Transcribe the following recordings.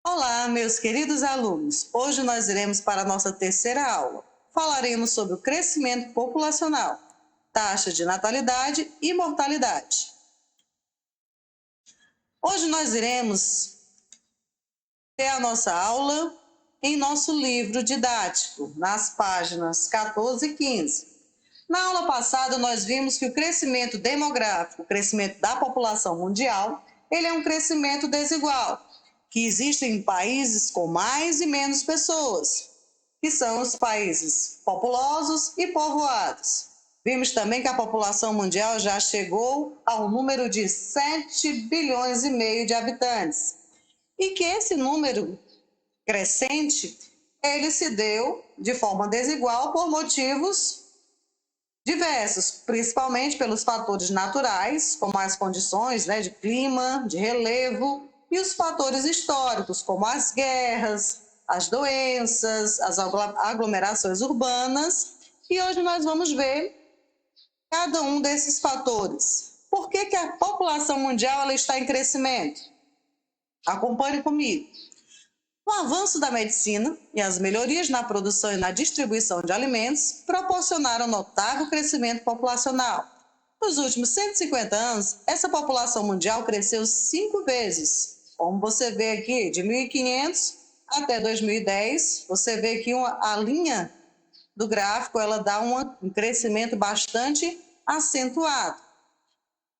Olá, meus queridos alunos. Hoje nós iremos para a nossa terceira aula. Falaremos sobre o crescimento populacional, taxa de natalidade e mortalidade. Hoje nós iremos ter a nossa aula em nosso livro didático, nas páginas 14 e 15. Na aula passada, nós vimos que o crescimento demográfico, o crescimento da população mundial, ele é um crescimento desigual, que existe em países com mais e menos pessoas, que são os países populosos e povoados. Vimos também que a população mundial já chegou ao número de 7 bilhões e meio de habitantes, e que esse número crescente, ele se deu de forma desigual por motivos diversos, principalmente pelos fatores naturais, como as condições de clima, de relevo, e os fatores históricos, como as guerras, as doenças, as aglomerações urbanas. E hoje nós vamos ver cada um desses fatores. Por que a população mundial ela está em crescimento? Acompanhe comigo. O avanço da medicina e as melhorias na produção e na distribuição de alimentos proporcionaram notável crescimento populacional. Nos últimos 150 anos, essa população mundial cresceu 5 vezes. Como você vê aqui, de 1500 até 2010, você vê que a linha do gráfico ela dá um crescimento bastante acentuado.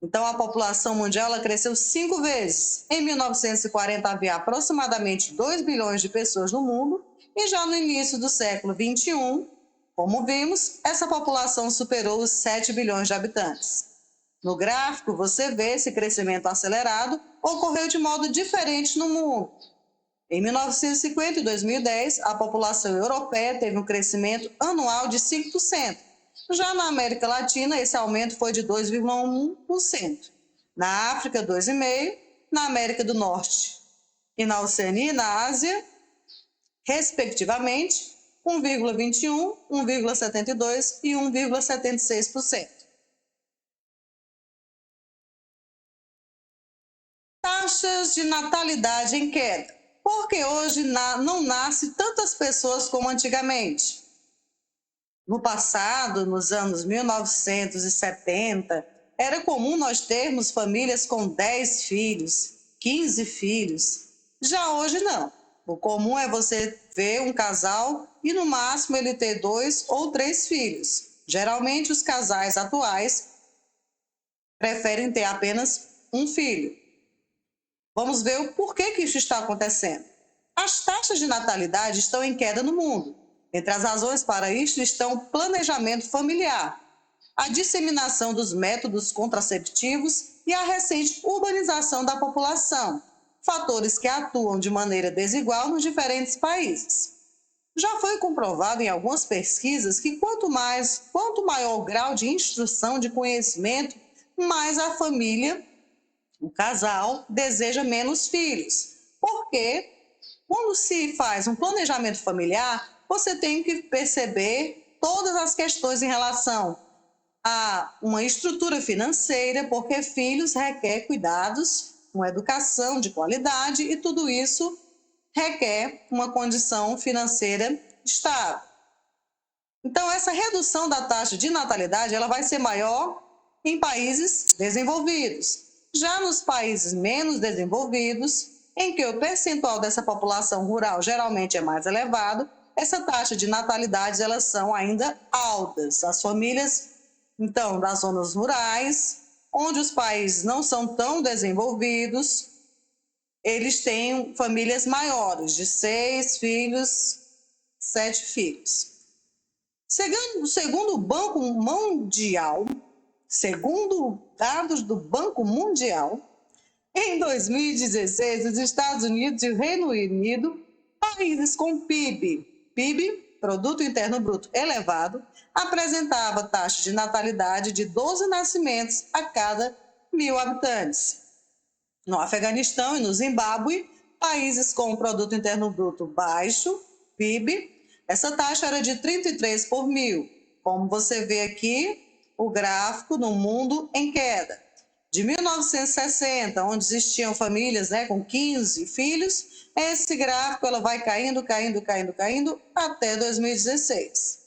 Então, a população mundial ela cresceu 5 vezes. Em 1940, havia aproximadamente 2 bilhões de pessoas no mundo, e já no início do século 21, como vimos, essa população superou os 7 bilhões de habitantes. No gráfico, você vê esse crescimento acelerado ocorreu de modo diferente no mundo. Em 1950 e 2010, a população europeia teve um crescimento anual de 5%. Já na América Latina, esse aumento foi de 2,1%. Na África, 2,5%. Na América do Norte e na Oceania e na Ásia, respectivamente, 1,21%, 1,72% e 1,76%. Taxas de natalidade em queda. Porque hoje não nasce tantas pessoas como antigamente. No passado, nos anos 1970, era comum nós termos famílias com 10 filhos, 15 filhos. Já hoje não. O comum é você ver um casal e no máximo ele ter 2 ou 3 filhos. Geralmente os casais atuais preferem ter apenas um filho. Vamos ver o porquê que isso está acontecendo. As taxas de natalidade estão em queda no mundo. Entre as razões para isso estão o planejamento familiar, a disseminação dos métodos contraceptivos e a recente urbanização da população, fatores que atuam de maneira desigual nos diferentes países. Já foi comprovado em algumas pesquisas que quanto maior o grau de instrução, de conhecimento, mais a família, o casal, deseja menos filhos. Porque quando se faz um planejamento familiar, você tem que perceber todas as questões em relação a uma estrutura financeira, porque filhos requer cuidados, uma educação de qualidade e tudo isso requer uma condição financeira estável. Então, essa redução da taxa de natalidade ela vai ser maior em países desenvolvidos. Já nos países menos desenvolvidos, em que o percentual dessa população rural geralmente é mais elevado, essa taxa de natalidade elas são ainda altas. As famílias, então, das zonas rurais, onde os países não são tão desenvolvidos, eles têm famílias maiores, de 6 filhos, 7 filhos. Segundo o Banco Mundial, segundo dados do Banco Mundial, em 2016, os Estados Unidos e o Reino Unido, países com PIB, Produto Interno Bruto elevado, apresentava taxa de natalidade de 12 nascimentos a cada 1.000 habitantes. No Afeganistão e no Zimbábue, países com Produto Interno Bruto baixo, PIB, essa taxa era de 33 por 1.000. Como você vê aqui, o gráfico no mundo em queda. De 1960, onde existiam famílias com 15 filhos, esse gráfico ela vai caindo, caindo, caindo, caindo até 2016.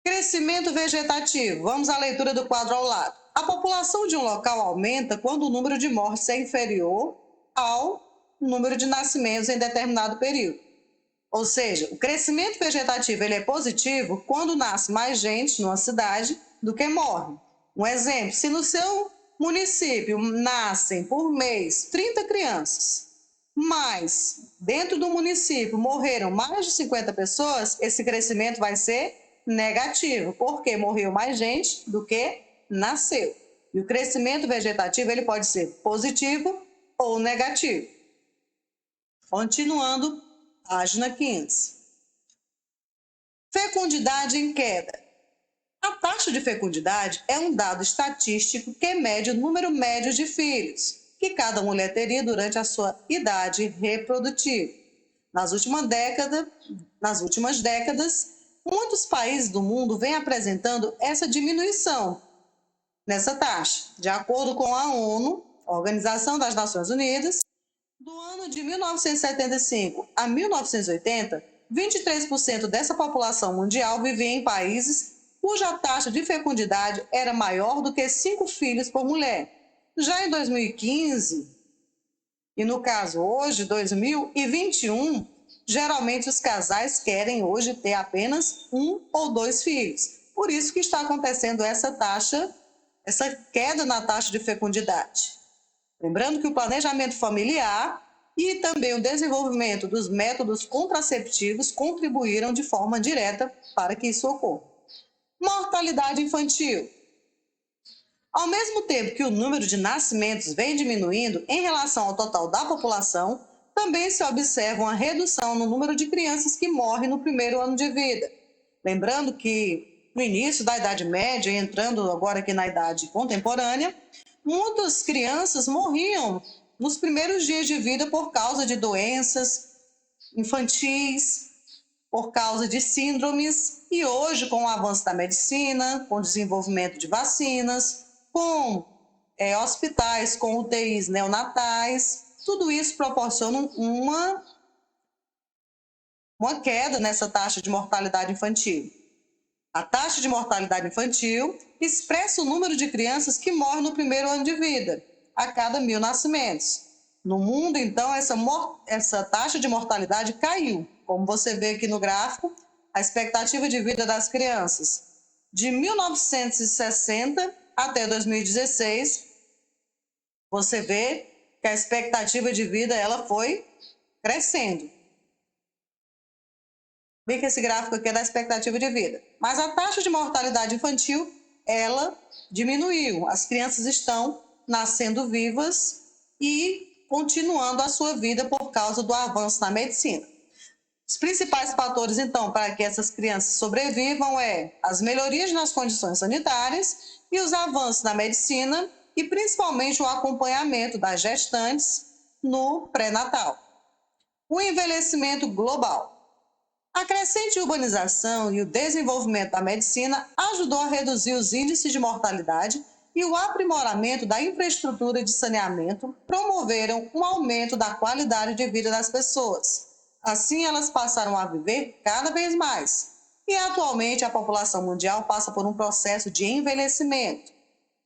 Crescimento vegetativo. Vamos à leitura do quadro ao lado. A população de um local aumenta quando o número de mortes é inferior ao número de nascimentos em determinado período. Ou seja, o crescimento vegetativo ele é positivo quando nasce mais gente numa cidade do que morre. Um exemplo, se no seu município nascem por mês 30 crianças, mas dentro do município morreram mais de 50 pessoas, esse crescimento vai ser negativo, porque morreu mais gente do que nasceu. E o crescimento vegetativo ele pode ser positivo ou negativo. Continuando, página 15. Fecundidade em queda. A taxa de fecundidade é um dado estatístico que mede o número médio de filhos que cada mulher teria durante a sua idade reprodutiva. Nas últimas décadas, muitos países do mundo vêm apresentando essa diminuição nessa taxa. De acordo com a ONU, Organização das Nações Unidas, do ano de 1975 a 1980, 23% dessa população mundial vivia em países cuja taxa de fecundidade era maior do que 5 filhos por mulher. Já em 2015, e no caso hoje, 2021, geralmente os casais querem hoje ter apenas 1 ou 2 filhos. Por isso que está acontecendo essa queda na taxa de fecundidade. Lembrando que o planejamento familiar e também o desenvolvimento dos métodos contraceptivos contribuíram de forma direta para que isso ocorra. Mortalidade infantil. Ao mesmo tempo que o número de nascimentos vem diminuindo em relação ao total da população, também se observa uma redução no número de crianças que morrem no primeiro ano de vida. Lembrando que no início da Idade Média, entrando agora aqui na Idade Contemporânea, muitas crianças morriam nos primeiros dias de vida por causa de doenças infantis, por causa de síndromes, e hoje, com o avanço da medicina, com o desenvolvimento de vacinas, com hospitais, com UTIs neonatais, tudo isso proporciona uma queda nessa taxa de mortalidade infantil. A taxa de mortalidade infantil expressa o número de crianças que morrem no primeiro ano de vida, a cada 1.000 nascimentos. No mundo, então, essa taxa de mortalidade caiu. Como você vê aqui no gráfico, a expectativa de vida das crianças de 1960 até 2016, você vê que a expectativa de vida ela foi crescendo. Vê que esse gráfico aqui é da expectativa de vida. Mas a taxa de mortalidade infantil, ela diminuiu. As crianças estão nascendo vivas e continuando a sua vida por causa do avanço na medicina. Os principais fatores, então, para que essas crianças sobrevivam as melhorias nas condições sanitárias e os avanços na medicina e principalmente o acompanhamento das gestantes no pré-natal. O envelhecimento global. A crescente urbanização e o desenvolvimento da medicina ajudou a reduzir os índices de mortalidade e o aprimoramento da infraestrutura de saneamento promoveram um aumento da qualidade de vida das pessoas. Assim, elas passaram a viver cada vez mais. E atualmente a população mundial passa por um processo de envelhecimento.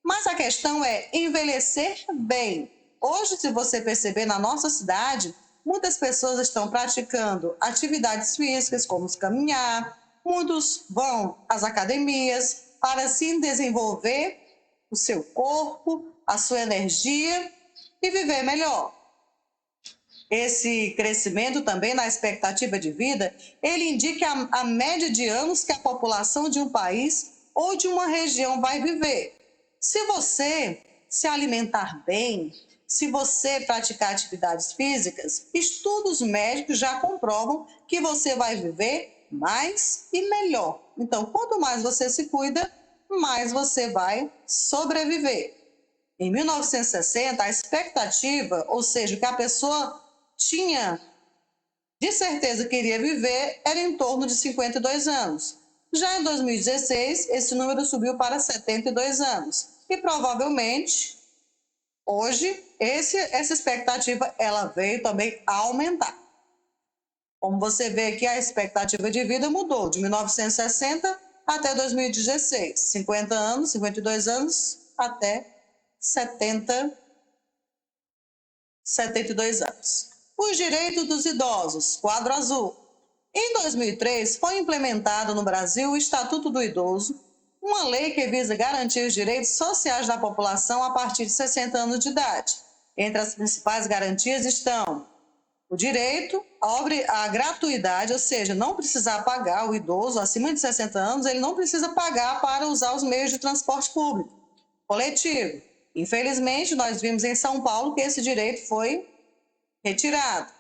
Mas a questão é envelhecer bem. Hoje, se você perceber na nossa cidade, muitas pessoas estão praticando atividades físicas, como caminhar, muitos vão às academias para assim desenvolver o seu corpo, a sua energia e viver melhor. Esse crescimento também na expectativa de vida, ele indica a média de anos que a população de um país ou de uma região vai viver. Se você se alimentar bem, se você praticar atividades físicas, estudos médicos já comprovam que você vai viver mais e melhor. Então, quanto mais você se cuida, mais você vai sobreviver. Em 1960, a expectativa, ou seja, o que a pessoa tinha de certeza que iria viver, era em torno de 52 anos. Já em 2016, esse número subiu para 72 anos. E provavelmente Hoje, essa expectativa ela veio também a aumentar. Como você vê aqui, a expectativa de vida mudou de 1960 até 2016, 50 anos, 52 anos até 72 anos. Os direitos dos idosos, quadro azul. Em 2003, foi implementado no Brasil o Estatuto do Idoso, uma lei que visa garantir os direitos sociais da população a partir de 60 anos de idade. Entre as principais garantias estão o direito à gratuidade, ou seja, não precisar pagar, o idoso acima de 60 anos, ele não precisa pagar para usar os meios de transporte público, coletivo. Infelizmente, nós vimos em São Paulo que esse direito foi retirado.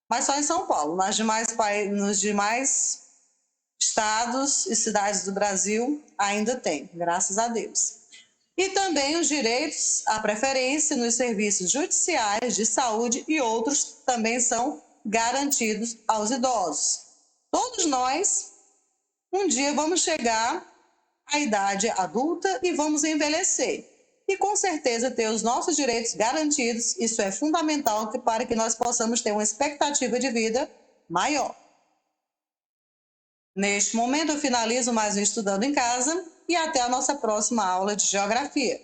Mas só em São Paulo, nos demais estados e cidades do Brasil ainda tem, graças a Deus. E também os direitos à preferência nos serviços judiciais, de saúde e outros também são garantidos aos idosos. Todos nós, um dia vamos chegar à idade adulta e vamos envelhecer. E com certeza ter os nossos direitos garantidos, isso é fundamental para que nós possamos ter uma expectativa de vida maior. Neste momento eu finalizo mais um Estudando em Casa e até a nossa próxima aula de Geografia.